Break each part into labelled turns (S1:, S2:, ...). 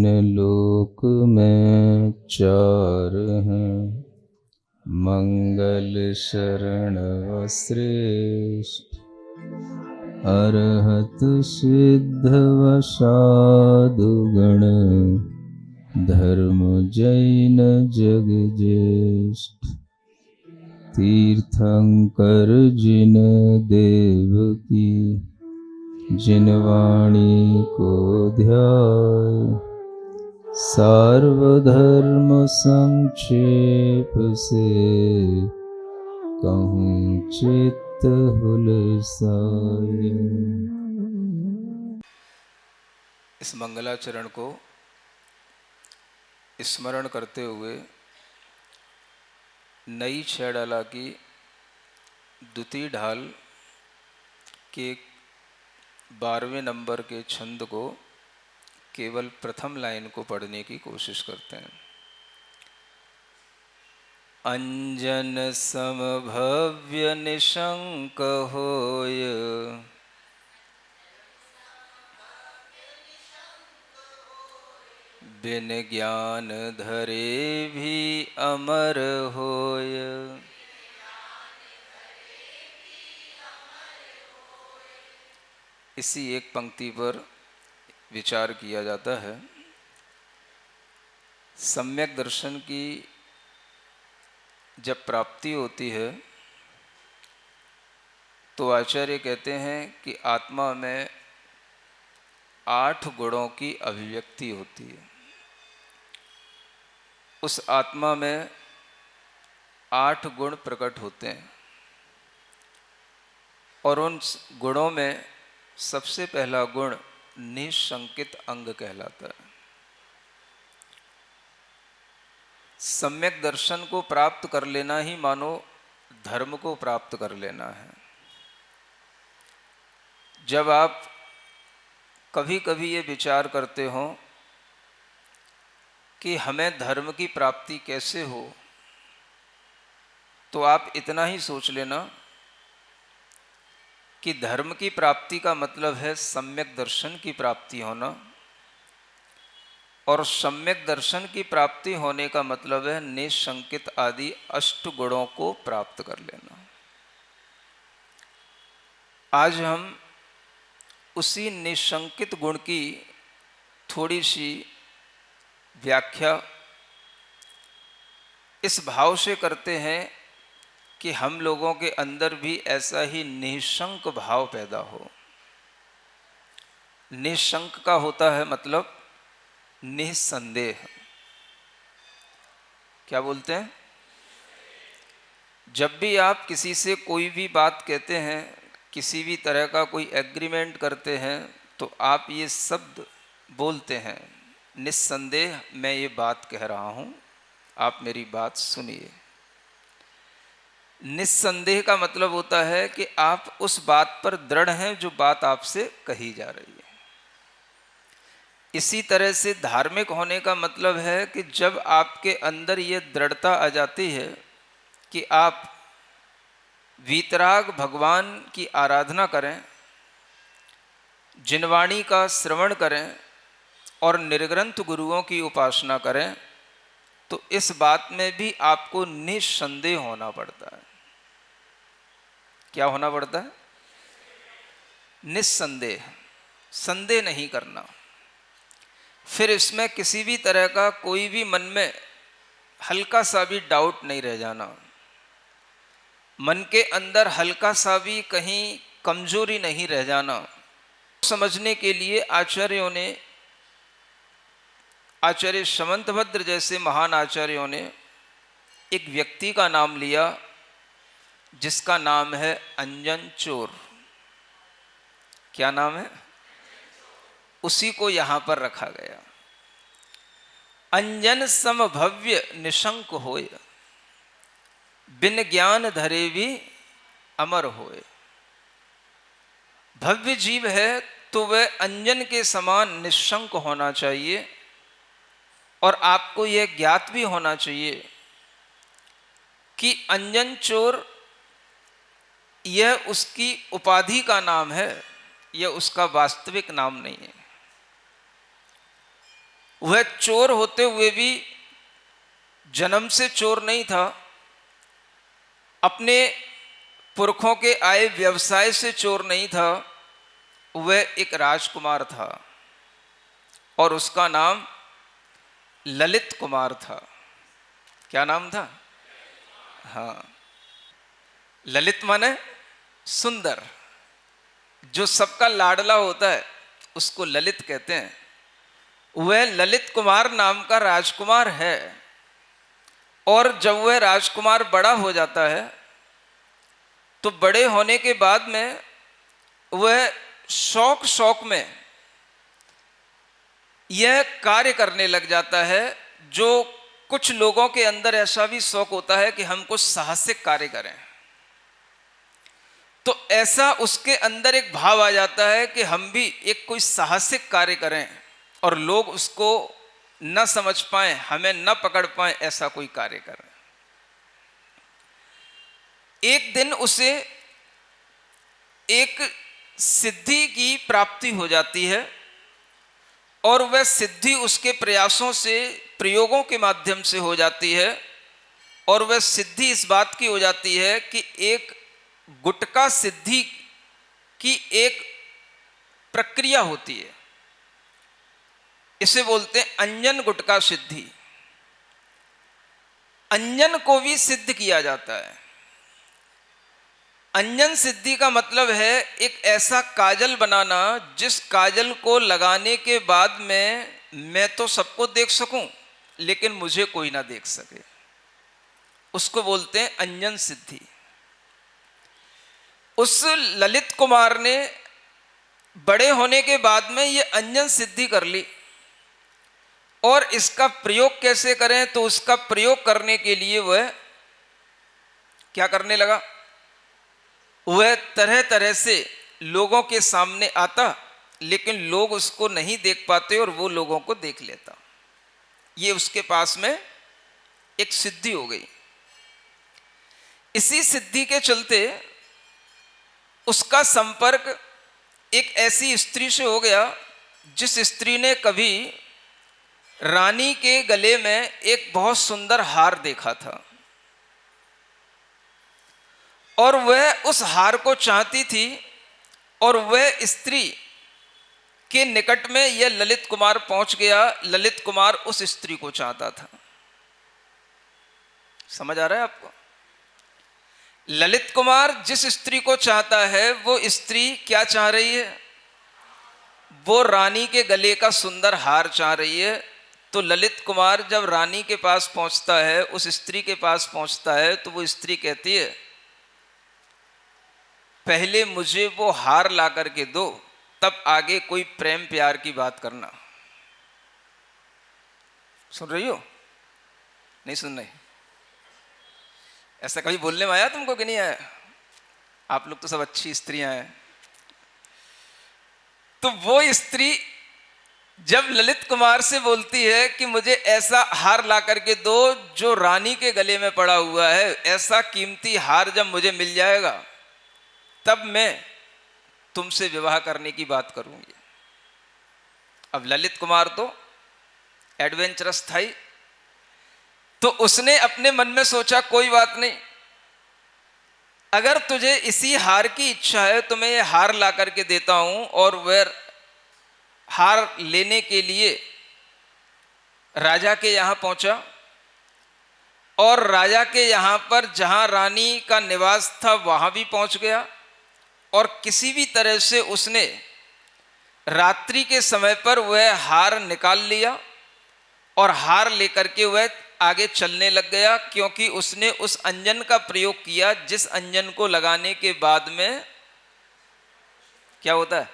S1: तीन लोक में चार हैं, मंगल शरण श्रेष्ठ, अरहत सिद्ध वसादु गण, धर्म जैन जग ज्येष्ठ। तीर्थंकर जिन देव की, जिन वाणी को ध्याय, सार्वधर्म संक्षेप से, कहूँ चित्त हुलसाए।
S2: इस मंगलाचरण को स्मरण करते हुए नई छेड़ाला की द्वितीय ढाल के 12वें नंबर के छंद को केवल प्रथम लाइन को पढ़ने की कोशिश करते हैं। अंजन सम भव्य निशंक होय, बिन ज्ञान धरे भी अमर होय। इसी एक पंक्ति पर विचार किया जाता है। सम्यक दर्शन की जब प्राप्ति होती है तो आचार्य कहते हैं कि आत्मा में 8 गुणों की अभिव्यक्ति होती है। उस आत्मा में 8 गुण प्रकट होते हैं और उन गुणों में सबसे पहला गुण निशंकित अंग कहलाता है। सम्यक दर्शन को प्राप्त कर लेना ही मानो धर्म को प्राप्त कर लेना है। जब आप कभी कभी ये विचार करते हो कि हमें धर्म की प्राप्ति कैसे हो, तो आप इतना ही सोच लेना कि धर्म की प्राप्ति का मतलब है सम्यक दर्शन की प्राप्ति होना, और सम्यक दर्शन की प्राप्ति होने का मतलब है निशंकित आदि 8 गुणों को प्राप्त कर लेना। आज हम उसी निशंकित गुण की थोड़ी सी व्याख्या इस भाव से करते हैं कि हम लोगों के अंदर भी ऐसा ही निशंक भाव पैदा हो। निशंक का होता है मतलब निसंदेह। क्या बोलते हैं? जब भी आप किसी से कोई भी बात कहते हैं, किसी भी तरह का कोई एग्रीमेंट करते हैं, तो आप ये शब्द बोलते हैं, निस्संदेह मैं ये बात कह रहा हूँ, आप मेरी बात सुनिए। निस्संदेह का मतलब होता है कि आप उस बात पर दृढ़ हैं जो बात आपसे कही जा रही है। इसी तरह से धार्मिक होने का मतलब है कि जब आपके अंदर ये दृढ़ता आ जाती है कि आप वीतराग भगवान की आराधना करें, जिनवाणी का श्रवण करें और निर्ग्रंथ गुरुओं की उपासना करें, तो इस बात में भी आपको निस्संदेह होना पड़ता है। क्या होना पड़ता है? निस्संदेह, संदेह नहीं करना। फिर इसमें किसी भी तरह का कोई भी मन में हल्का सा भी डाउट नहीं रह जाना। मन के अंदर हल्का सा भी कहीं कमजोरी नहीं रह जाना। समझने के लिए आचार्यों ने, आचार्य समंतभद्र जैसे महान आचार्यों ने एक व्यक्ति का नाम लिया जिसका नाम है अंजन चोर। क्या नाम है? उसी को यहां पर रखा गया। अंजन सम भव्य निशंक होय, बिन ज्ञान धरे भी अमर होए। भव्य जीव है तो वह अंजन के समान निशंक होना चाहिए, और आपको यह ज्ञात भी होना चाहिए कि अंजन चोर यह उसकी उपाधि का नाम है, यह उसका वास्तविक नाम नहीं है। वह चोर होते हुए भी जन्म से चोर नहीं था, अपने पुरखों के आए व्यवसाय से चोर नहीं था, वह एक राजकुमार था और उसका नाम ललित कुमार था। क्या नाम था? हाँ, ललित माने सुंदर, जो सबका लाडला होता है उसको ललित कहते हैं। वह ललित कुमार नाम का राजकुमार है और जब वह राजकुमार बड़ा हो जाता है तो बड़े होने के बाद में वह शौक शौक में यह कार्य करने लग जाता है जो कुछ लोगों के अंदर ऐसा भी शौक होता है कि हम कुछ साहसिक कार्य करें। तो ऐसा उसके अंदर एक भाव आ जाता है कि हम भी एक कोई साहसिक कार्य करें और लोग उसको न समझ पाए, हमें न पकड़ पाए, ऐसा कोई कार्य करें। एक दिन उसे एक सिद्धि की प्राप्ति हो जाती है और वह सिद्धि उसके प्रयासों से, प्रयोगों के माध्यम से हो जाती है और वह सिद्धि इस बात की हो जाती है कि एक गुटका सिद्धि की एक प्रक्रिया होती है, इसे बोलते हैं अंजन गुटका सिद्धि। अंजन को भी सिद्ध किया जाता है। अंजन सिद्धि का मतलब है एक ऐसा काजल बनाना जिस काजल को लगाने के बाद में मैं तो सबको देख सकूं लेकिन मुझे कोई ना देख सके, उसको बोलते हैं अंजन सिद्धि। उस ललित कुमार ने बड़े होने के बाद में ये अंजन सिद्धि कर ली और इसका प्रयोग कैसे करें, तो उसका प्रयोग करने के लिए वह क्या करने लगा, वह तरह तरह से लोगों के सामने आता लेकिन लोग उसको नहीं देख पाते और वो लोगों को देख लेता। ये उसके पास में एक सिद्धि हो गई। इसी सिद्धि के चलते उसका संपर्क एक ऐसी स्त्री से हो गया जिस स्त्री ने कभी रानी के गले में एक बहुत सुंदर हार देखा था और वह उस हार को चाहती थी और वह स्त्री के निकट में यह ललित कुमार पहुंच गया। ललित कुमार उस स्त्री को चाहता था। समझ आ रहा है आपको? ललित कुमार जिस स्त्री को चाहता है वो स्त्री क्या चाह रही है, वो रानी के गले का सुंदर हार चाह रही है। तो ललित कुमार जब रानी के पास पहुंचता है, उस स्त्री के पास पहुंचता है, तो वो स्त्री कहती है पहले मुझे वो हार ला करके दो, तब आगे कोई प्रेम प्यार की बात करना। सुन रही हो? नहीं सुन रही? ऐसा कभी बोलने में आया तुमको कि नहीं आया? आप लोग तो सब अच्छी स्त्रियां हैं। तो वो स्त्री जब ललित कुमार से बोलती है कि मुझे ऐसा हार ला करके दो जो रानी के गले में पड़ा हुआ है, ऐसा कीमती हार जब मुझे मिल जाएगा तब मैं तुमसे विवाह करने की बात करूंगी। अब ललित कुमार तो एडवेंचरस था ही, तो उसने अपने मन में सोचा कोई बात नहीं, अगर तुझे इसी हार की इच्छा है तो मैं ये हार ला करके देता हूं। और वह हार लेने के लिए राजा के यहां पहुंचा और राजा के यहां पर जहां रानी का निवास था वहां भी पहुंच गया और किसी भी तरह से उसने रात्रि के समय पर वह हार निकाल लिया और हार लेकर के वह आगे चलने लग गया, क्योंकि उसने उस अंजन का प्रयोग किया जिस अंजन को लगाने के बाद में क्या होता है,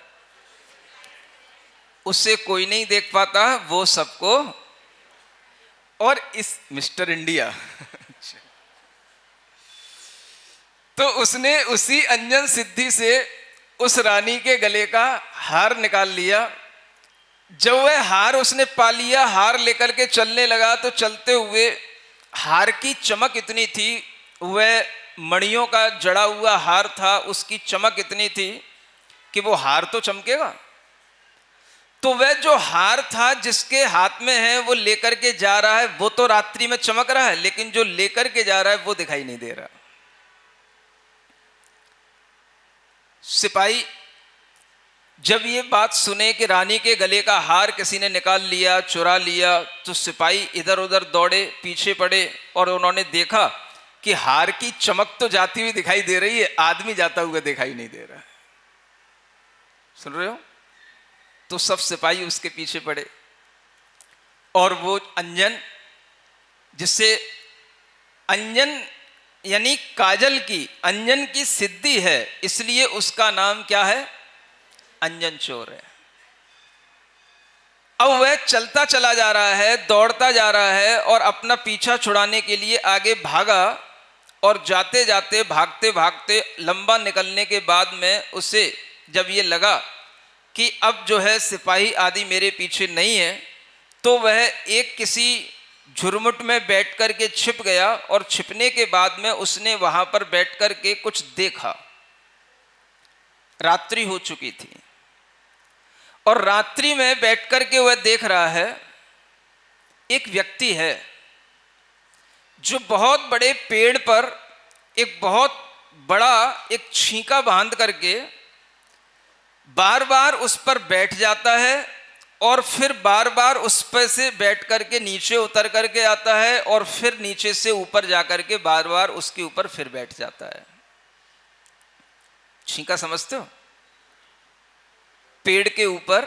S2: उससे कोई नहीं देख पाता, वो सबको। और इस मिस्टर इंडिया तो उसने उसी अंजन सिद्धि से उस रानी के गले का हार निकाल लिया। जब वह हार उसने पा लिया, हार लेकर के चलने लगा, तो चलते हुए हार की चमक इतनी थी, वह मणियों का जड़ा हुआ हार था, उसकी चमक इतनी थी कि वो हार तो चमकेगा। तो वह जो हार था जिसके हाथ में है वो लेकर के जा रहा है, वो तो रात्रि में चमक रहा है, लेकिन जो लेकर के जा रहा है वो दिखाई नहीं दे रहा। सिपाही जब ये बात सुने कि रानी के गले का हार किसी ने निकाल लिया, चुरा लिया, तो सिपाही इधर उधर दौड़े, पीछे पड़े और उन्होंने देखा कि हार की चमक तो जाती हुई दिखाई दे रही है, आदमी जाता हुआ दिखाई नहीं दे रहा है। सुन रहे हो? तो सब सिपाही उसके पीछे पड़े और वो अंजन, जिससे अंजन यानी काजल की, अंजन की सिद्धि है, इसलिए उसका नाम क्या है? अंजन चोर है। अब वह चलता चला जा रहा है, दौड़ता जा रहा है और अपना पीछा छुड़ाने के लिए आगे भागा और जाते जाते, भागते भागते लंबा निकलने के बाद में उसे जब ये लगा कि अब जो है सिपाही आदि मेरे पीछे नहीं है, तो वह एक किसी झुरमुट में बैठ कर के छिप गया और छिपने के बाद में उसने वहां पर बैठ कर के कुछ देखा। रात्रि हो चुकी थी और रात्रि में बैठ कर के वह देख रहा है एक व्यक्ति है जो बहुत बड़े पेड़ पर एक बहुत बड़ा एक छींका बांध करके बार बार उस पर बैठ जाता है और फिर बार बार उस पर से बैठ करके नीचे उतर करके आता है और फिर नीचे से ऊपर जाकर के बार बार उसके ऊपर फिर बैठ जाता है। छींका समझते हो? पेड़ के ऊपर,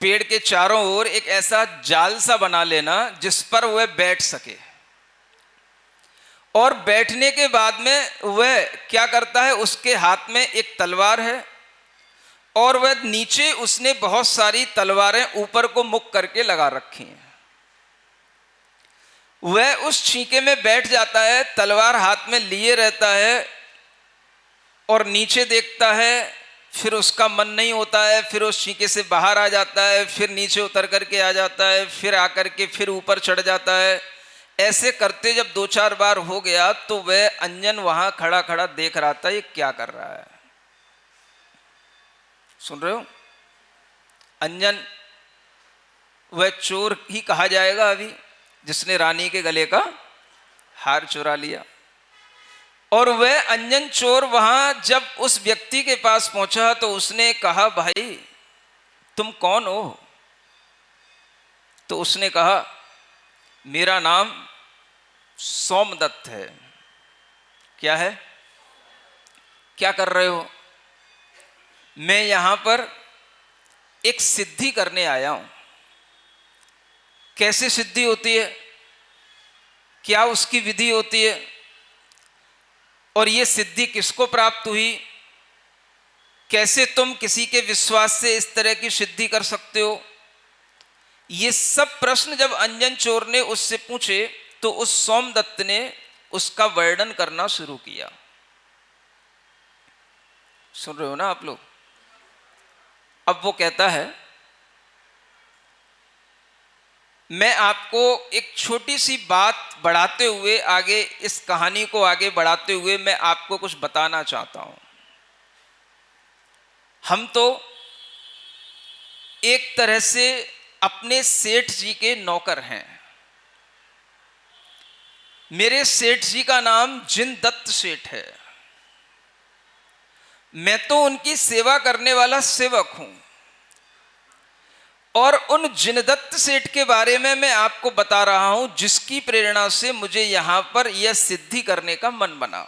S2: पेड़ के चारों ओर एक ऐसा जाल सा बना लेना जिस पर वह बैठ सके, और बैठने के बाद में वह क्या करता है, उसके हाथ में एक तलवार है और वह नीचे उसने बहुत सारी तलवारें ऊपर को मुख करके लगा रखी हैं। वह उस छींके में बैठ जाता है, तलवार हाथ में लिए रहता है और नीचे देखता है, फिर उसका मन नहीं होता है, फिर उस छींके से बाहर आ जाता है, फिर नीचे उतर करके आ जाता है, फिर आकर के फिर ऊपर चढ़ जाता है। ऐसे करते जब 2-4 बार हो गया तो वह अंजन वहां खड़ा खड़ा देख रहा था, ये क्या कर रहा है। सुन रहे हो? अंजन वह चोर ही कहा जाएगा अभी, जिसने रानी के गले का हार चुरा लिया। और वह अंजन चोर वहां जब उस व्यक्ति के पास पहुंचा तो उसने कहा, भाई तुम कौन हो? तो उसने कहा, मेरा नाम सोमदत्त है। क्या है? क्या कर रहे हो? मैं यहां पर एक सिद्धि करने आया हूं। कैसे सिद्धि होती है, क्या उसकी विधि होती है, और ये सिद्धि किसको प्राप्त हुई, कैसे तुम किसी के विश्वास से इस तरह की सिद्धि कर सकते हो, ये सब प्रश्न जब अंजन चोर ने उससे पूछे तो उस सोमदत्त ने उसका वर्णन करना शुरू किया। सुन रहे हो ना आप लोग? अब वो कहता है, मैं आपको एक छोटी सी बात बढ़ाते हुए, आगे इस कहानी को आगे बढ़ाते हुए मैं आपको कुछ बताना चाहता हूं। हम तो एक तरह से अपने सेठ जी के नौकर हैं। मेरे सेठ जी का नाम जिनदत्त सेठ है। मैं तो उनकी सेवा करने वाला सेवक हूं, और उन जिनदत्त सेठ के बारे में मैं आपको बता रहा हूं, जिसकी प्रेरणा से मुझे यहां पर यह सिद्धि करने का मन बना।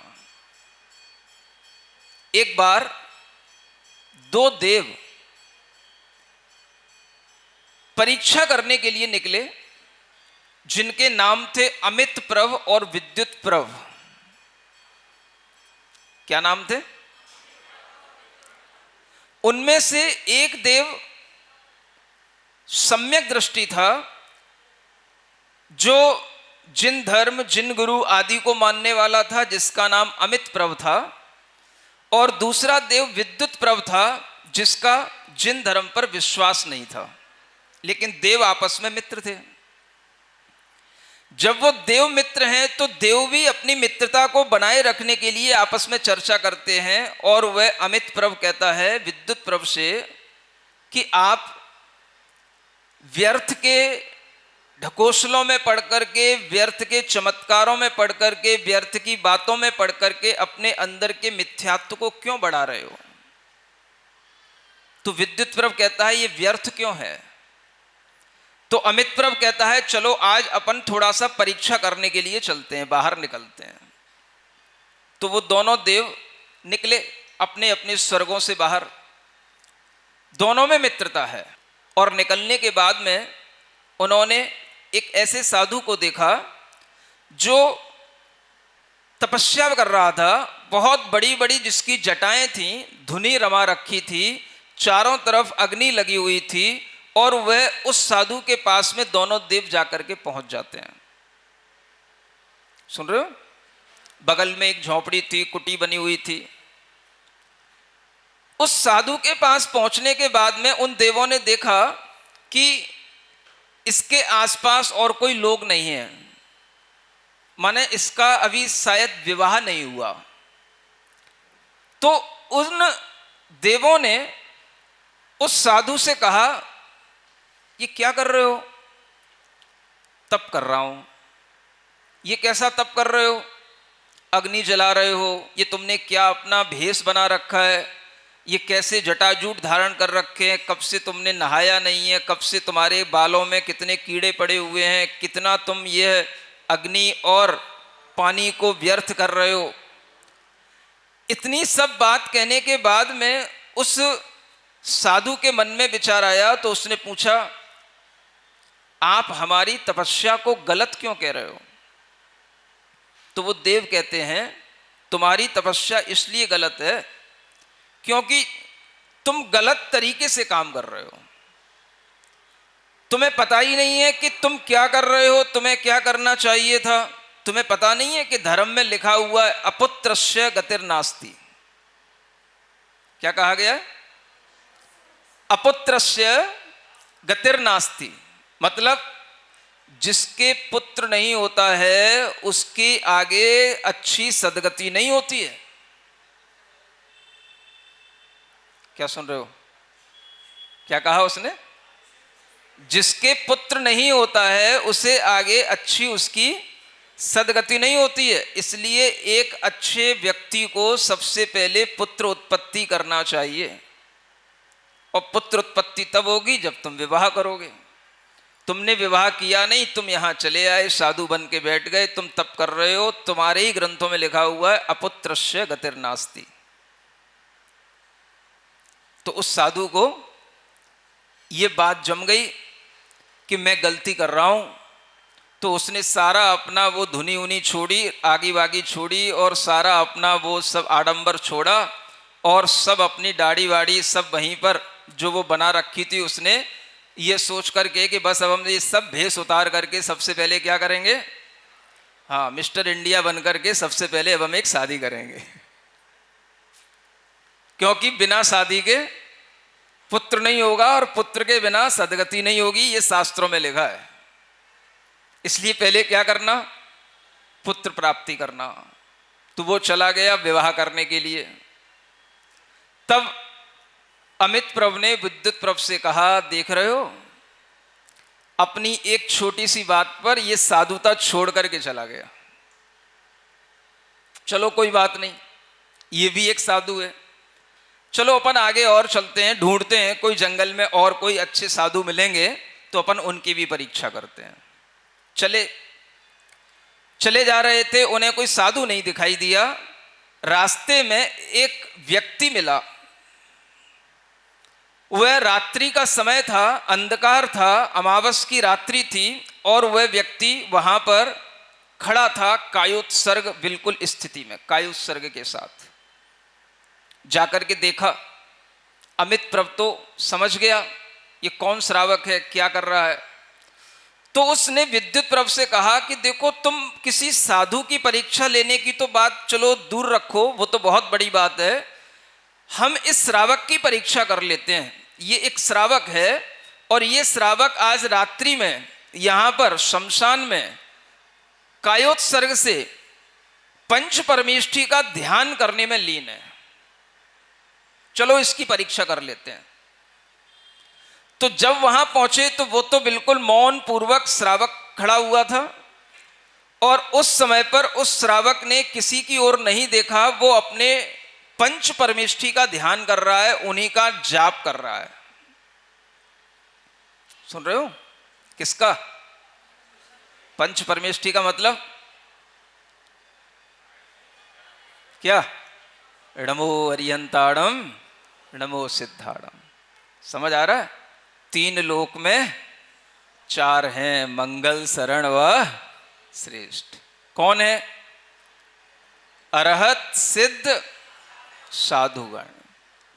S2: एक बार 2 देव परीक्षा करने के लिए निकले, जिनके नाम थे अमित प्रभ और विद्युत प्रभ। क्या नाम थे? उनमें से एक देव सम्यक दृष्टि था, जो जिन धर्म, जिन गुरु आदि को मानने वाला था, जिसका नाम अमित प्रभ था, और दूसरा देव विद्युत प्रभ था, जिसका जिन धर्म पर विश्वास नहीं था, लेकिन देव आपस में मित्र थे। जब वो देव मित्र हैं तो देव भी अपनी मित्रता को बनाए रखने के लिए आपस में चर्चा करते हैं, और वह अमित प्रभ कहता है विद्युत प्रभ से कि आप व्यर्थ के ढकोसलों में पढ़ करके, व्यर्थ के चमत्कारों में पढ़ करके, व्यर्थ की बातों में पढ़ करके अपने अंदर के मिथ्यात्व को क्यों बढ़ा रहे हो? तो विद्युत प्रभ कहता है ये व्यर्थ क्यों है? तो अमित प्रभ कहता है चलो आज अपन थोड़ा सा परीक्षा करने के लिए चलते हैं, बाहर निकलते हैं। तो वो दोनों देव निकले अपने अपने स्वर्गों से बाहर, दोनों में मित्रता है। और निकलने के बाद में उन्होंने एक ऐसे साधु को देखा जो तपस्या कर रहा था, बहुत बड़ी बड़ी जिसकी जटाएं थीं, धुनी रमा रखी थी, चारों तरफ अग्नि लगी हुई थी, और वह उस साधु के पास में दोनों देव जाकर के पहुंच जाते हैं। सुन रहे हो? बगल में एक झोपड़ी थी, कुटी बनी हुई थी। उस साधु के पास पहुंचने के बाद में उन देवों ने देखा कि इसके आसपास और कोई लोग नहीं है, माने इसका अभी शायद विवाह नहीं हुआ। तो उन देवों ने उस साधु से कहा ये क्या कर रहे हो? तप कर रहा हूं। ये कैसा तप कर रहे हो? अग्नि जला रहे हो। ये तुमने क्या अपना भेष बना रखा है? ये कैसे जटाजूट धारण कर रखे हैं? कब से तुमने नहाया नहीं है? कब से तुम्हारे बालों में कितने कीड़े पड़े हुए हैं? कितना तुम ये अग्नि और पानी को व्यर्थ कर रहे हो? इतनी सब बात कहने के बाद में उस साधु के मन में विचार आया, तो उसने पूछा आप हमारी तपस्या को गलत क्यों कह रहे हो? तो वो देव कहते हैं तुम्हारी तपस्या इसलिए गलत है क्योंकि तुम गलत तरीके से काम कर रहे हो। तुम्हें पता ही नहीं है कि तुम क्या कर रहे हो, तुम्हें क्या करना चाहिए था। तुम्हें पता नहीं है कि धर्म में लिखा हुआ है अपुत्रस्य गतिर्नास्ति। क्या कहा गया? अपुत्रस्य गतिर्नास्ति, मतलब जिसके पुत्र नहीं होता है उसके आगे अच्छी सदगति नहीं होती है। क्या सुन रहे हो? क्या कहा उसने? जिसके पुत्र नहीं होता है उसे आगे अच्छी उसकी सदगति नहीं होती है। इसलिए एक अच्छे व्यक्ति को सबसे पहले पुत्र उत्पत्ति करना चाहिए, और पुत्र उत्पत्ति तब होगी जब तुम विवाह करोगे। तुमने विवाह किया नहीं, तुम यहां चले आए, साधु बन के बैठ गए, तुम तप कर रहे हो। तुम्हारे ही ग्रंथों में लिखा हुआ है अपुत्रस्य गतिर्नास्ति। तो उस साधु को ये बात जम गई कि मैं गलती कर रहा हूं। तो उसने सारा अपना वो धुनी उनी छोड़ी, आगी वागी छोड़ी, और सारा अपना वो सब आडंबर छोड़ा, और सब अपनी दाढ़ी वाड़ी सब वहीं पर जो वो बना रखी थी, उसने ये सोच करके कि बस अब हम ये सब भेष उतार करके सबसे पहले क्या करेंगे, हाँ मिस्टर इंडिया बन करके सबसे पहले अब हम एक शादी करेंगे, क्योंकि बिना शादी के पुत्र नहीं होगा और पुत्र के बिना सदगति नहीं होगी, ये शास्त्रों में लिखा है। इसलिए पहले क्या करना, पुत्र प्राप्ति करना। तो वो चला गया विवाह करने के लिए। तब अमित प्रभ ने विद्युत प्रभ से कहा, देख रहे हो अपनी एक छोटी सी बात पर ये साधुता छोड़ करके चला गया। चलो कोई बात नहीं, ये भी एक साधु है, चलो अपन आगे और चलते हैं, ढूंढते हैं कोई जंगल में और कोई अच्छे साधु मिलेंगे तो अपन उनकी भी परीक्षा करते हैं। चले जा रहे थे, उन्हें कोई साधु नहीं दिखाई दिया। रास्ते में एक व्यक्ति मिला। वह रात्रि का समय था, अंधकार था, अमावस की रात्रि थी, और वह व्यक्ति वहां पर खड़ा था कायोत्सर्ग बिल्कुल स्थिति में, कायोत्सर्ग के साथ। जाकर के देखा, अमित प्रभ तो समझ गया ये कौन श्रावक है, क्या कर रहा है। तो उसने विद्युत प्रभ से कहा कि देखो, तुम किसी साधु की परीक्षा लेने की तो बात चलो दूर रखो, वो तो बहुत बड़ी बात है, हम इस श्रावक की परीक्षा कर लेते हैं। ये एक श्रावक है, और ये श्रावक आज रात्रि में यहां पर शमशान में कायोत्सर्ग से पंच परमेष्ठी का ध्यान करने में लीन है। चलो इसकी परीक्षा कर लेते हैं। तो जब वहां पहुंचे तो वो तो बिल्कुल मौन पूर्वक श्रावक खड़ा हुआ था, और उस समय पर उस श्रावक ने किसी की ओर नहीं देखा, वो अपने पंच परमेष्ठी का ध्यान कर रहा है, उन्हीं का जाप कर रहा है। सुन रहे हो? किसका? पंच परमेष्ठी का मतलब क्या? नमो अरिहंताड़म नमो सिद्धाड़म। समझ आ रहा है? 3 लोक में 4 हैं, मंगल शरण व श्रेष्ठ। कौन है? अरहत सिद्ध साधुगण,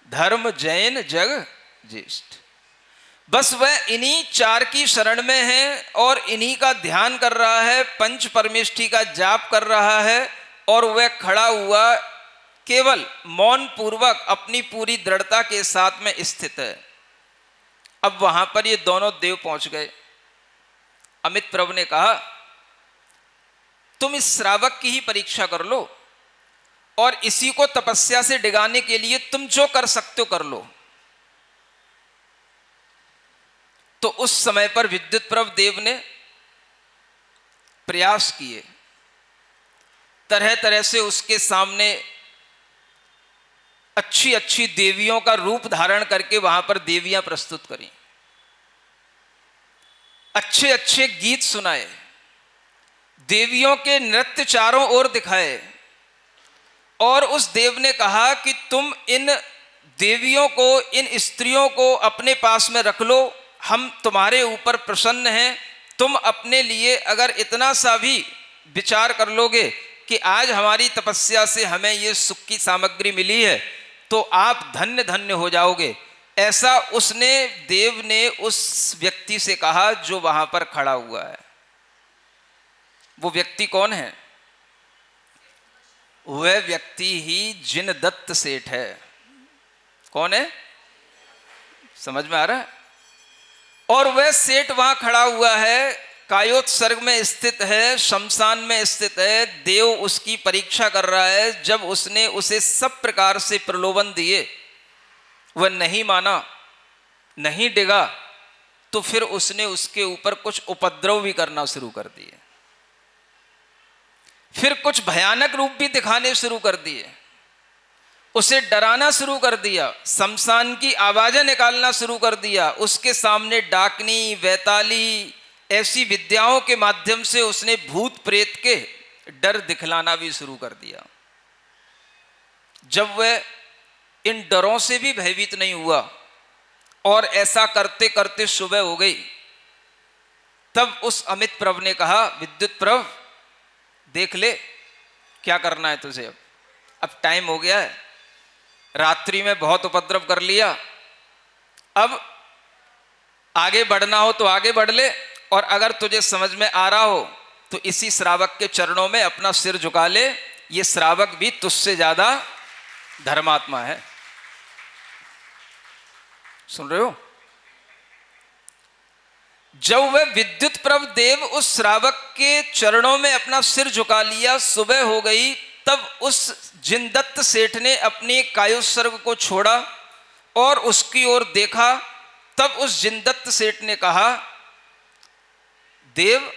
S2: धर्म जैन जग ज्येष्ठ। बस वह इन्हीं 4 की शरण में है और इन्हीं का ध्यान कर रहा है, पंच परमेष्ठी का जाप कर रहा है, और वह खड़ा हुआ केवल मौन पूर्वक अपनी पूरी दृढ़ता के साथ में स्थित है। अब वहां पर ये दोनों देव पहुंच गए। अमित प्रभु ने कहा, तुम इस श्रावक की ही परीक्षा कर लो, और इसी को तपस्या से डिगाने के लिए तुम जो कर सकते हो कर लो। तो उस समय पर विद्युत प्रभ देव ने प्रयास किए, तरह तरह से उसके सामने अच्छी अच्छी देवियों का रूप धारण करके वहां पर देवियां प्रस्तुत करी, अच्छे अच्छे गीत सुनाए, देवियों के नृत्य चारों ओर दिखाए, और उस देव ने कहा कि तुम इन देवियों को, इन स्त्रियों को अपने पास में रख लो, हम तुम्हारे ऊपर प्रसन्न हैं। तुम अपने लिए अगर इतना सा भी विचार कर लोगे कि आज हमारी तपस्या से हमें ये सुख की सामग्री मिली है, तो आप धन्य धन्य हो जाओगे। ऐसा उसने, देव ने उस व्यक्ति से कहा जो वहां पर खड़ा हुआ है। वो व्यक्ति कौन है? वह व्यक्ति ही जिनदत्त सेठ है। कौन है? समझ में आ रहा है? और वह सेठ वहां खड़ा हुआ है, कायोत्सर्ग में स्थित है, शमशान में स्थित है। देव उसकी परीक्षा कर रहा है। जब उसने उसे सब प्रकार से प्रलोभन दिए, वह नहीं माना, नहीं डिगा, तो फिर उसने उसके ऊपर कुछ उपद्रव भी करना शुरू कर दिए, फिर कुछ भयानक रूप भी दिखाने शुरू कर दिए, उसे डराना शुरू कर दिया, शमशान की आवाजें निकालना शुरू कर दिया, उसके सामने डाकनी, वैताली, ऐसी विद्याओं के माध्यम से उसने भूत प्रेत के डर दिखलाना भी शुरू कर दिया। जब वह इन डरों से भी भयभीत नहीं हुआ और ऐसा करते करते सुबह हो गई, तब उस अमित प्रभ ने कहा, विद्युत प्रभ देख ले क्या करना है तुझे। अब टाइम हो गया है, रात्रि में बहुत उपद्रव कर लिया, अब आगे बढ़ना हो तो आगे बढ़ ले, और अगर तुझे समझ में आ रहा हो तो इसी श्रावक के चरणों में अपना सिर झुका ले। ये श्रावक भी तुझसे ज्यादा धर्मात्मा है। सुन रहे हो? जब वह विद्युत प्रभ देव उस श्रावक के चरणों में अपना सिर झुका लिया, सुबह हो गई, तब उस जिनदत्त सेठ ने अपने कायोत्सर्ग को छोड़ा और उसकी ओर देखा। तब उस जिनदत्त सेठ ने कहा, देव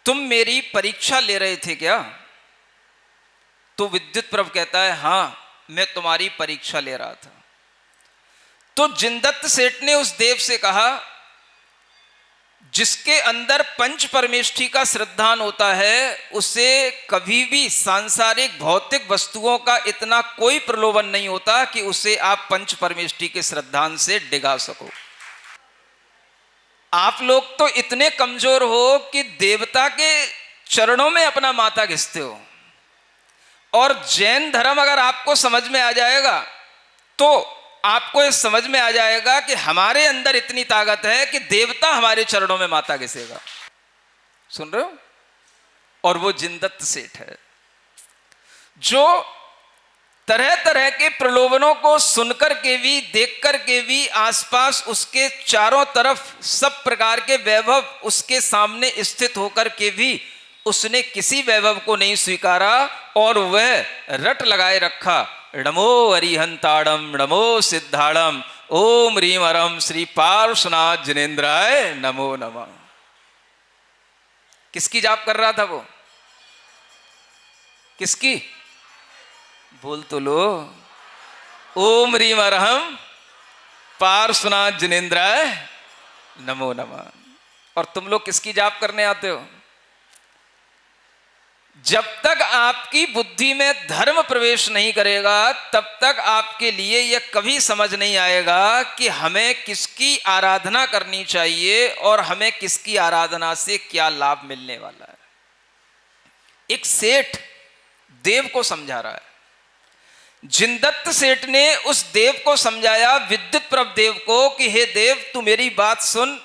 S2: तुम मेरी परीक्षा ले रहे थे क्या? तो विद्युत प्रभ कहता है, हां मैं तुम्हारी परीक्षा ले रहा था। तो जिनदत्त सेठ ने उस देव से कहा, जिसके अंदर पंच परमेष्ठी का श्रद्धान होता है, उसे कभी भी सांसारिक भौतिक वस्तुओं का इतना कोई प्रलोभन नहीं होता कि उसे आप पंच परमेष्ठी के श्रद्धान से डिगा सको। आप लोग तो इतने कमजोर हो कि देवता के चरणों में अपना माथा घिसते हो, और जैन धर्म अगर आपको समझ में आ जाएगा तो आपको ये समझ में आ जाएगा कि हमारे अंदर इतनी ताकत है कि देवता हमारे चरणों में माथा घिसेगा। सुन रहे हो? और वो जिनदत्त सेठ है जो तरह तरह के प्रलोभनों को सुनकर के भी, देखकर के भी, आसपास उसके चारों तरफ सब प्रकार के वैभव उसके सामने स्थित होकर के भी उसने किसी वैभव को नहीं स्वीकारा, और वह रट लगाए रखा, नमो अरिहंताड़म नमो सिद्धाड़म। ओम ह्रीम हरम श्री पार्श्वनाथ जिनेन्द्राय नमो नमः। किसकी जाप कर रहा था वो? किसकी? बोल तो लो। ओम ह्रीम हरम पार्श्वनाथ जिनेन्द्राय नमो नमः। और तुम लोग किसकी जाप करने आते हो? जब तक आपकी बुद्धि में धर्म प्रवेश नहीं करेगा तब तक आपके लिए यह कभी समझ नहीं आएगा कि हमें किसकी आराधना करनी चाहिए और हमें किसकी आराधना से क्या लाभ मिलने वाला है। एक सेठ देव को समझा रहा है। जिनदत्त सेठ ने उस देव को समझाया, विद्युत प्रभ देव को, कि हे देव तू मेरी बात सुन,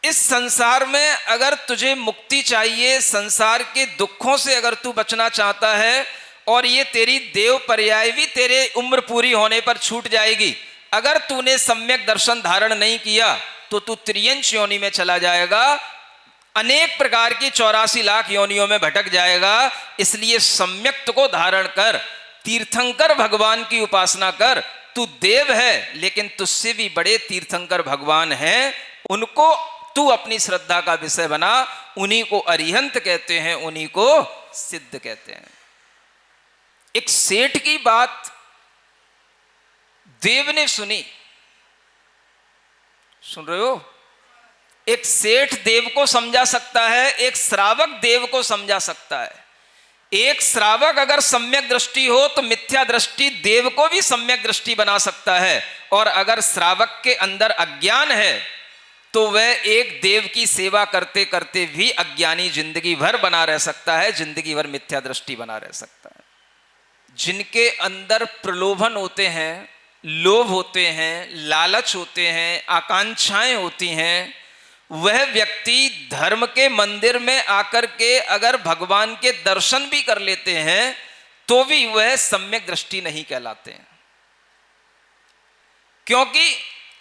S2: इस संसार में अगर तुझे मुक्ति चाहिए, संसार के दुखों से अगर तू बचना चाहता है, और ये तेरी देव पर्याय भी तेरे उम्र पूरी होने पर छूट जाएगी, अगर तूने सम्यक दर्शन धारण नहीं किया तो तू त्रियंश योनि में चला जाएगा, अनेक प्रकार की 84 लाख योनियों में भटक जाएगा। इसलिए सम्यक्त को धारण कर, तीर्थंकर भगवान की उपासना कर। तू देव है लेकिन तुझसे भी बड़े तीर्थंकर भगवान हैं, उनको तू अपनी श्रद्धा का विषय बना। उन्हीं को अरिहंत कहते हैं, उन्हीं को सिद्ध कहते हैं। एक सेठ की बात देव ने सुनी। सुन रहे हो? एक सेठ देव को समझा सकता है, एक श्रावक देव को समझा सकता है। एक श्रावक अगर सम्यक दृष्टि हो तो मिथ्या दृष्टि देव को भी सम्यक दृष्टि बना सकता है, और अगर श्रावक के अंदर अज्ञान है तो वह एक देव की सेवा करते करते भी अज्ञानी जिंदगी भर बना रह सकता है, जिंदगी भर मिथ्या दृष्टि बना रह सकता है। जिनके अंदर प्रलोभन होते हैं, लोभ होते हैं, लालच होते हैं, आकांक्षाएं होती हैं, वह व्यक्ति धर्म के मंदिर में आकर के अगर भगवान के दर्शन भी कर लेते हैं तो भी वह सम्यक दृष्टि नहीं कहलाते हैं। क्योंकि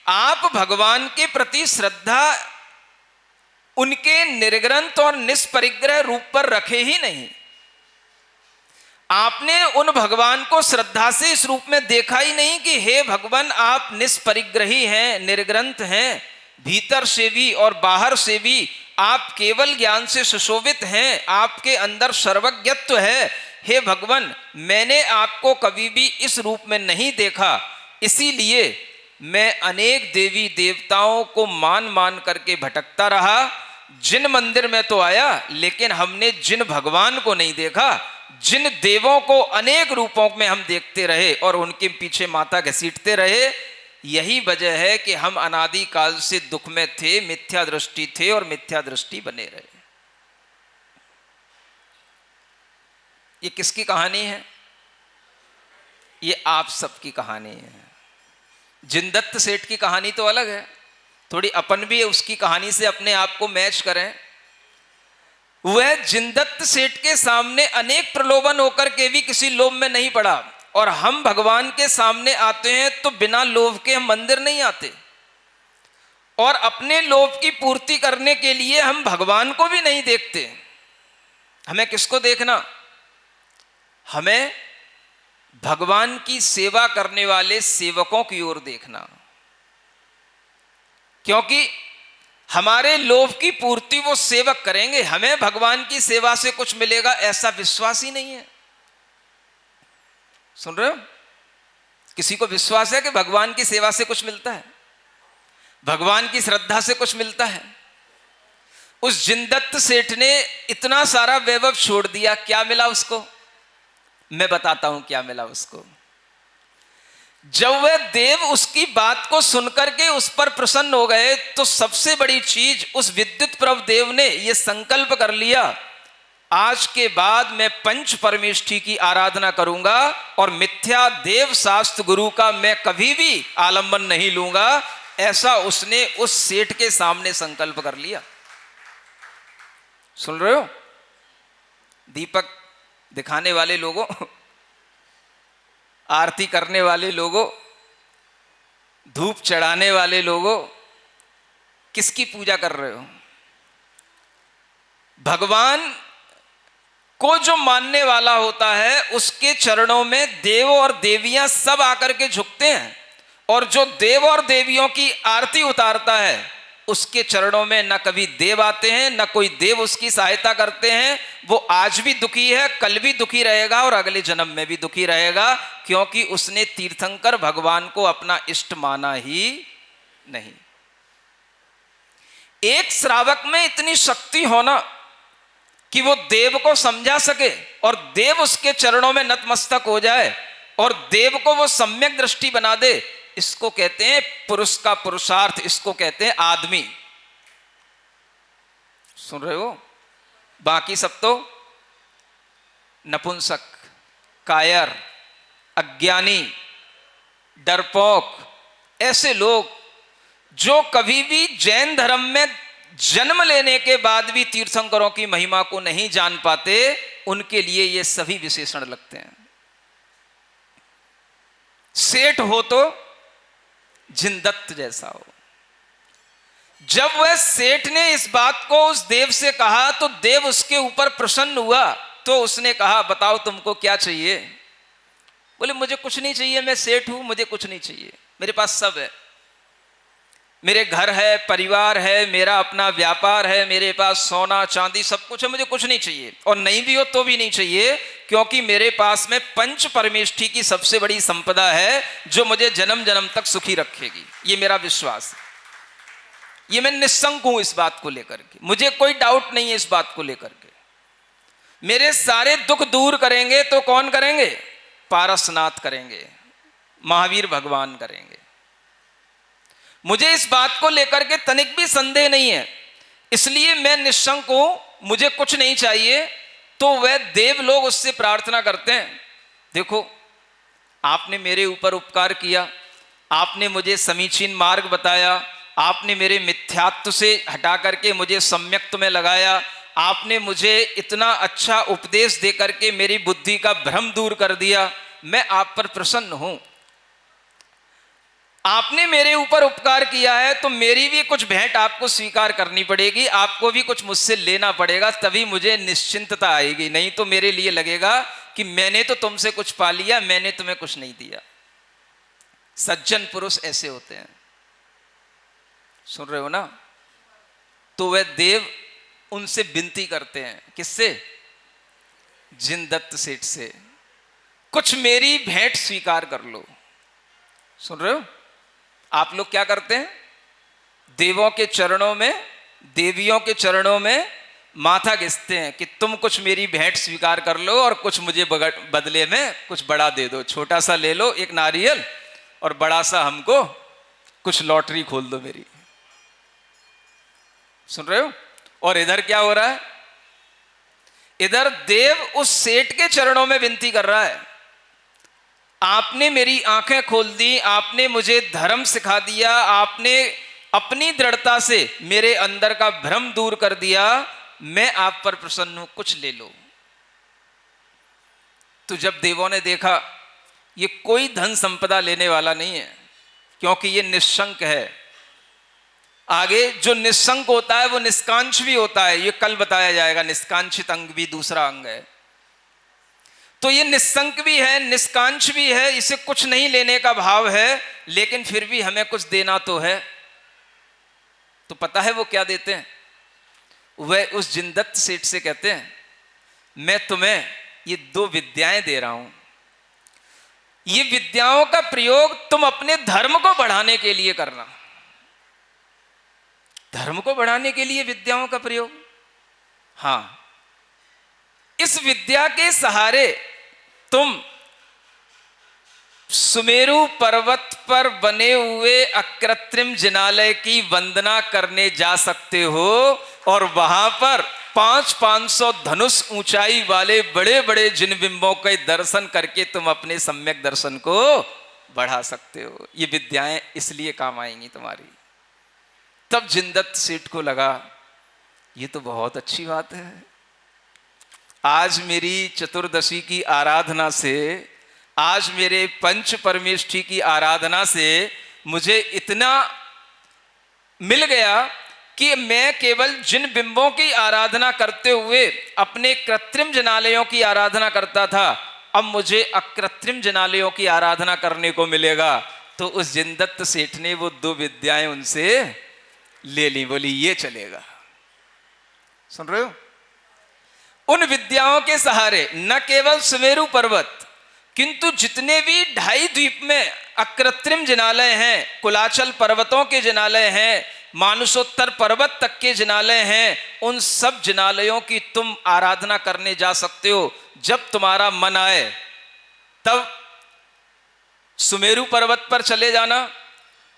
S2: आप भगवान के प्रति श्रद्धा उनके निर्ग्रंथ और निष्परिग्रह रूप पर रखे ही नहीं। आपने उन भगवान को श्रद्धा से इस रूप में देखा ही नहीं कि हे भगवान आप निष्परिग्रही हैं, निर्ग्रंथ हैं, भीतर से भी और बाहर से भी आप केवल ज्ञान से सुशोभित हैं, आपके अंदर सर्वज्ञत्व है। हे भगवान मैंने आपको कभी भी इस रूप में नहीं देखा, इसीलिए मैं अनेक देवी देवताओं को मान मान करके भटकता रहा। जिन मंदिर में तो आया लेकिन हमने जिन भगवान को नहीं देखा, जिन देवों को अनेक रूपों में हम देखते रहे और उनके पीछे माथा घसीटते रहे। यही वजह है कि हम अनादि काल से दुख में थे, मिथ्या दृष्टि थे और मिथ्या दृष्टि बने रहे। ये किसकी कहानी है? ये आप सबकी कहानी है। जिनदत्त सेठ की कहानी तो अलग है, थोड़ी अपन भी उसकी कहानी से अपने आप को मैच करें। वह जिनदत्त सेठ के सामने अनेक प्रलोभन होकर के भी किसी लोभ में नहीं पड़ा, और हम भगवान के सामने आते हैं तो बिना लोभ के हम मंदिर नहीं आते, और अपने लोभ की पूर्ति करने के लिए हम भगवान को भी नहीं देखते। हमें किसको देखना? हमें भगवान की सेवा करने वाले सेवकों की ओर देखना, क्योंकि हमारे लोभ की पूर्ति वो सेवक करेंगे, हमें भगवान की सेवा से कुछ मिलेगा ऐसा विश्वास ही नहीं है। सुन रहे हो? किसी को विश्वास है कि भगवान की सेवा से कुछ मिलता है, भगवान की श्रद्धा से कुछ मिलता है? उस जिनदत्त सेठ ने इतना सारा वैभव छोड़ दिया, क्या मिला उसको? मैं बताता हूं क्या मिला उसको। जब वह देव उसकी बात को सुनकर के उस पर प्रसन्न हो गए तो सबसे बड़ी चीज उस विद्युत प्रभ देव ने यह संकल्प कर लिया, आज के बाद मैं पंच परमेष्ठी की आराधना करूंगा और मिथ्या देव शास्त्र गुरु का मैं कभी भी आलंबन नहीं लूंगा। ऐसा उसने उस सेठ के सामने संकल्प कर लिया। सुन रहे हो? दीपक दिखाने वाले लोगों, आरती करने वाले लोगों, धूप चढ़ाने वाले लोगों, किसकी पूजा कर रहे हो? भगवान को जो मानने वाला होता है उसके चरणों में देव और देवियां सब आकर के झुकते हैं, और जो देव और देवियों की आरती उतारता है उसके चरणों में न कभी देव आते हैं, न कोई देव उसकी सहायता करते हैं। वो आज भी दुखी है, कल भी दुखी रहेगा और अगले जन्म में भी दुखी रहेगा, क्योंकि उसने तीर्थंकर भगवान को अपना इष्ट माना ही नहीं। एक श्रावक में इतनी शक्ति होना कि वो देव को समझा सके और देव उसके चरणों में नतमस्तक हो जाए और देव को वो सम्यक दृष्टि बना दे, इसको कहते हैं पुरुष का पुरुषार्थ, इसको कहते हैं आदमी। सुन रहे हो? बाकी सब तो नपुंसक, कायर, अज्ञानी, डरपोक, ऐसे लोग जो कभी भी जैन धर्म में जन्म लेने के बाद भी तीर्थंकरों की महिमा को नहीं जान पाते, उनके लिए ये सभी विशेषण लगते हैं। सेठ हो तो जिनदत्त जैसा हो। जब वह सेठ ने इस बात को उस देव से कहा तो देव उसके ऊपर प्रसन्न हुआ, तो उसने कहा बताओ तुमको क्या चाहिए? बोले मुझे कुछ नहीं चाहिए, मैं सेठ हूं, मुझे कुछ नहीं चाहिए, मेरे पास सब है, मेरे घर है, परिवार है, मेरा अपना व्यापार है, मेरे पास सोना चांदी सब कुछ है, मुझे कुछ नहीं चाहिए, और नहीं भी हो तो भी नहीं चाहिए, क्योंकि मेरे पास में पंच परमेष्ठी की सबसे बड़ी संपदा है जो मुझे जन्म जन्म तक सुखी रखेगी। ये मेरा विश्वास है, ये मैं निस्संक हूं इस बात को लेकर के, मुझे कोई डाउट नहीं है इस बात को लेकर के। मेरे सारे दुख दूर करेंगे तो कौन करेंगे? पारसनाथ करेंगे, महावीर भगवान करेंगे। मुझे इस बात को लेकर के तनिक भी संदेह नहीं है, इसलिए मैं निश्शंक हूं, मुझे कुछ नहीं चाहिए। तो वह देव लोग उससे प्रार्थना करते हैं, देखो आपने मेरे ऊपर उपकार किया, आपने मुझे समीचीन मार्ग बताया, आपने मेरे मिथ्यात्व से हटा करके मुझे सम्यक्त में लगाया, आपने मुझे इतना अच्छा उपदेश दे करके मेरी बुद्धि का भ्रम दूर कर दिया, मैं आप पर प्रसन्न हूं। आपने मेरे ऊपर उपकार किया है तो मेरी भी कुछ भेंट आपको स्वीकार करनी पड़ेगी, आपको भी कुछ मुझसे लेना पड़ेगा, तभी मुझे निश्चिंतता आएगी। नहीं तो मेरे लिए लगेगा कि मैंने तो तुमसे कुछ पा लिया, मैंने तुम्हें कुछ नहीं दिया। सज्जन पुरुष ऐसे होते हैं, सुन रहे हो ना? तो वह देव उनसे विनती करते हैं, किससे? जिनदत्त सेठ से, कुछ मेरी भेंट स्वीकार कर लो। सुन रहे हो? आप लोग क्या करते हैं? देवों के चरणों में, देवियों के चरणों में माथा घिसते हैं कि तुम कुछ मेरी भेंट स्वीकार कर लो और कुछ मुझे बदले में कुछ बड़ा दे दो, छोटा सा ले लो एक नारियल और बड़ा सा हमको कुछ लॉटरी खोल दो मेरी। सुन रहे हो? और इधर क्या हो रहा है? इधर देव उस सेठ के चरणों में विनती कर रहा है, आपने मेरी आंखें खोल दी, आपने मुझे धर्म सिखा दिया, आपने अपनी दृढ़ता से मेरे अंदर का भ्रम दूर कर दिया, मैं आप पर प्रसन्न हूं, कुछ ले लो। तो जब देवों ने देखा ये कोई धन संपदा लेने वाला नहीं है, क्योंकि ये निश्शंक है, आगे जो निश्शंक होता है वो निष्कांक्ष भी होता है, ये कल बताया जाएगा, निष्कांक्षित अंग भी दूसरा अंग है। तो ये निस्संक भी है, निष्कांक्ष भी है, इसे कुछ नहीं लेने का भाव है, लेकिन फिर भी हमें कुछ देना तो है। तो पता है वो क्या देते हैं? वह उस जिनदत्त सेठ से कहते हैं, मैं तुम्हें ये 2 विद्याएं दे रहा हूं, ये विद्याओं का प्रयोग तुम अपने धर्म को बढ़ाने के लिए करना। धर्म को बढ़ाने के लिए विद्याओं का प्रयोग? हां, इस विद्या के सहारे तुम सुमेरु पर्वत पर बने हुए अकृत्रिम जिनालय की वंदना करने जा सकते हो और वहां पर 500-500 धनुष ऊंचाई वाले बड़े बड़े जिनबिंबों के दर्शन करके तुम अपने सम्यक दर्शन को बढ़ा सकते हो। ये विद्याएं इसलिए काम आएंगी तुम्हारी। तब जिनदत्त सेठ को लगा ये तो बहुत अच्छी बात है, आज मेरी चतुर्दशी की आराधना से, आज मेरे पंच परमेष्ठी की आराधना से मुझे इतना मिल गया कि मैं केवल जिन बिंबों की आराधना करते हुए अपने कृत्रिम जनालयों की आराधना करता था, अब मुझे अकृत्रिम जनालयों की आराधना करने को मिलेगा। तो उस जिनदत्त सेठ ने वो 2 विद्याएं उनसे ले ली, बोली ये चलेगा। सुन रहे हो? उन विद्याओं के सहारे न केवल सुमेरु पर्वत, किंतु जितने भी 2.5 द्वीप में अकृत्रिम जिनालय हैं, कुलाचल पर्वतों के जिनालय हैं, मानसोत्तर पर्वत तक के जिनालय हैं, उन सब जिनालयों की तुम आराधना करने जा सकते हो। जब तुम्हारा मन आए तब सुमेरु पर्वत पर चले जाना,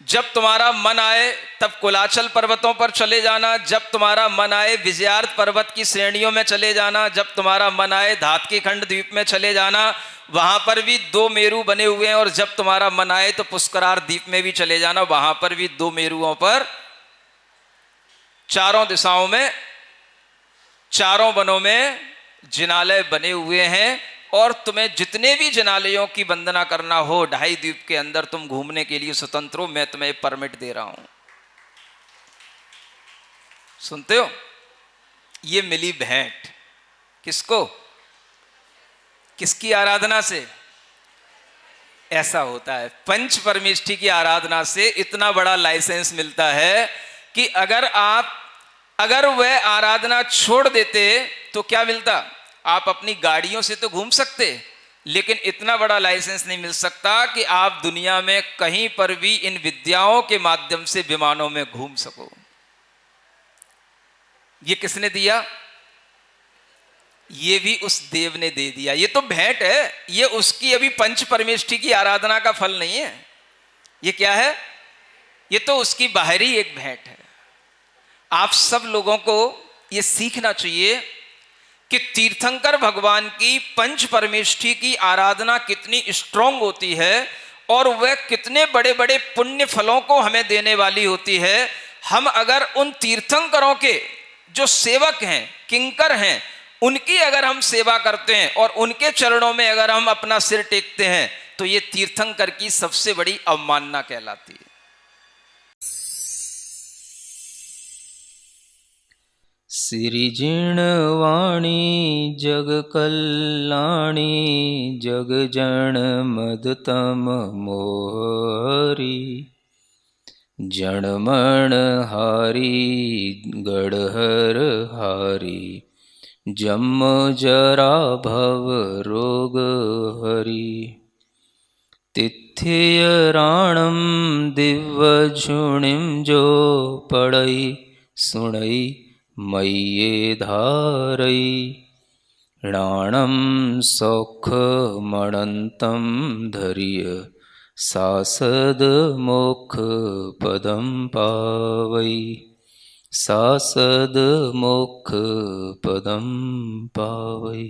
S2: जब तुम्हारा मन आए तब कुलाचल पर्वतों पर चले जाना, जब तुम्हारा मन आए विजयार्थ पर्वत की श्रेणियों में चले जाना, जब तुम्हारा मन आए धातकीखंड द्वीप में चले जाना, वहां पर भी 2 मेरु बने हुए हैं, और जब तुम्हारा मन आए तो पुष्करार द्वीप में भी चले जाना, वहां पर भी 2 मेरुओं पर चारों दिशाओं में, चारों वनों में जिनालय बने हुए हैं। और तुम्हें जितने भी जिनालयों की वंदना करना हो 2.5 द्वीप के अंदर तुम घूमने के लिए स्वतंत्र हो, मैं तुम्हें परमिट दे रहा हूं। सुनते हो? ये मिली भेंट किसको? किसकी आराधना से? ऐसा होता है, पंच परमेष्ठी की आराधना से इतना बड़ा लाइसेंस मिलता है कि अगर वह आराधना छोड़ देते तो क्या मिलता? आप अपनी गाड़ियों से तो घूम सकते, लेकिन इतना बड़ा लाइसेंस नहीं मिल सकता कि आप दुनिया में कहीं पर भी इन विद्याओं के माध्यम से विमानों में घूम सको। ये किसने दिया? ये भी उस देव ने दे दिया। ये तो भेंट है, ये उसकी अभी पंच परमेष्ठी की आराधना का फल नहीं है। ये क्या है? ये तो उसकी बाहरी एक भेंट है। आप सब लोगों को ये सीखना चाहिए कि तीर्थंकर भगवान की पंच परमेष्ठी की आराधना कितनी स्ट्रांग होती है और वह कितने बड़े बड़े पुण्य फलों को हमें देने वाली होती है। हम अगर उन तीर्थंकरों के जो सेवक हैं, किंकर हैं, उनकी अगर हम सेवा करते हैं और उनके चरणों में अगर हम अपना सिर टेकते हैं तो ये तीर्थंकर की सबसे बड़ी अवमानना कहलाती है।
S1: सिरिजिणवाणी जग कल्याणी जग जन मदतम मोहरी जणमण हारी गढ़हर हारी जम जरा भव रोग हरि तिथ्य राणम दिव्य झुणिम जो पड़ई सुणई मय्ये धारई राणम सौख मणंतम धर्य सासद मोक्ष पदम पावई सासद मोक्ष पदम पावई।